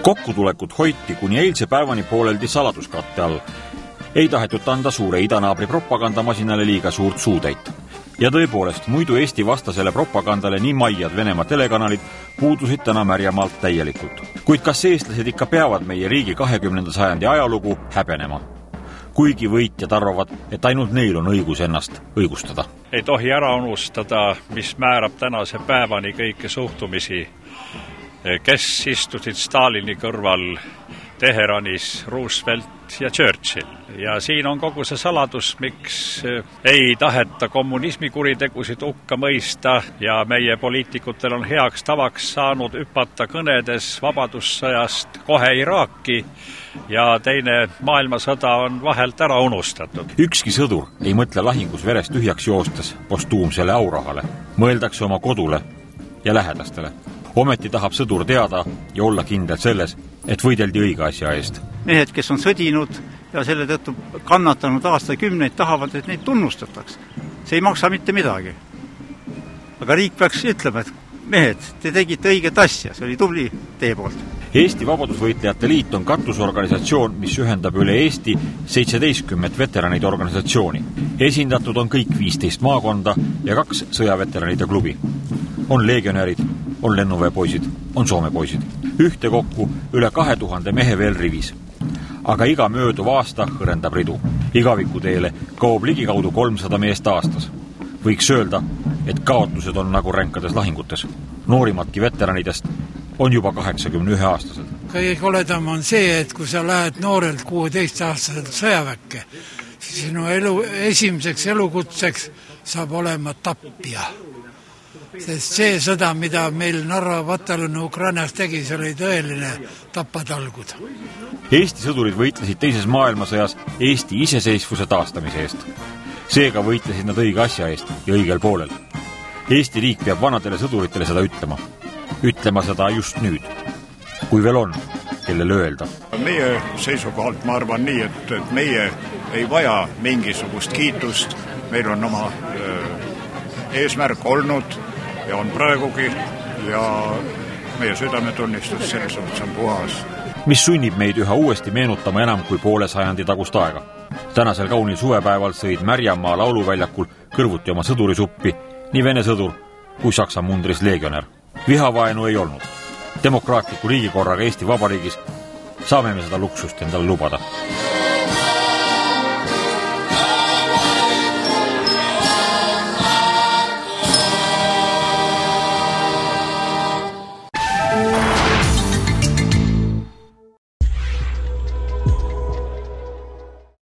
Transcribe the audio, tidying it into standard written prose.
Kokkutulekut hoiti kuni eilse päevani pooleldi saladuskatte all. Ei tahetud anda suure idanaabri propagandamasinale liiga suurt suutäit. Ja tõepoolest, muidu Eesti vastasele propagandale nii Maiad Venemaa telekanalid puudusid täna Märjamaalt täielikult. Kuid kas eestlased ikka peavad meie riigi 20. sajandi ajalugu häbenema? Kuigi võitjad arvavad, et ainult neil on õigus ennast õigustada. Ei tohi ära unustada, mis määrab tänase päevani kõike suhtumisi, kes istusid Stalini kõrval Teheranis, Roosevelt ja Churchill. Ja siin on kogu see saladus, miks ei taheta kommunismi kuritegusid hukka mõista ja meie poliitikutel on heaks tavaks saanud hüpata kõnedes vabadussõjast kohe Iraaki ja teine maailmasõda on vahelt ära unustatud. Ükski sõdur ei mõtle lahingus verest tühjaks joostes postuumsele aurahale. Mõeldakse oma kodule ja lähedastele. Ometi tahab sõdur teada ja olla kindel selles, et võideldi õige asja eest. Mehed, kes on sõdinud ja selle tõttu kannatanud aastakümneid, tahavad, et neid tunnustataks. See ei maksa mitte midagi. Aga riik peaks ütlema, et mehed, te tegite õiget asja, see oli tubli teie poolt. Eesti Vabadusvõitlejate Liit on katusorganisatsioon, mis ühendab üle Eesti 17 veteranide organisatsiooni. Esindatud on kõik 15 maakonda ja 2 sõjaveteranide klubi. On legionärid, on lennuveepoisid, on soomepoisid. Ühtekokku üle 2000 mehe veel rivis. Aga iga mööduv aasta hõrendab ridu. Igavikuteele kaob ligikaudu 300 meest aastas. Võiks öelda, et kaotused on nagu ränkades lahingutes. Noorimadki veteranidest on juba 81-aastased. Kõige koledam on see, et kui sa lähed noorelt 16-aastaselt sõjaväkke, siis sinu esimeseks elukutseks saab olema tappija. Sest see sõda, mida meil Narva pataljon Ukrainas tegi, see oli tõeline tapatalgud. Eesti sõdurid võitlesid teises maailmasõjas Eesti iseseisvuse taastamise eest. Seega võitlesid nad õige asja eest ja õigel poolel. Eesti riik peab vanadele sõduritele seda ütlema. Ütlema seda just nüüd, kui veel on, kellele öelda. Meie seisukohalt ma arvan nii, et meie ei vaja mingisugust kiitust. Meil on oma eesmärk olnud ja on praegugi ja meie südametunnistus selles suhtes on puhas. Mis sunnib meid üha uuesti meenutama enam kui poole sajandi tagust aega. Tänasel kaunil suvepäeval sõid Märjamaa lauluväljakul kõrvuti oma sõdurisuppi nii Vene sõdur kui Saksa mundris legionär. Vihavaenu ei olnud. Demokraatliku riigikorraga Eesti Vabariigis saame me seda luksust endale lubada.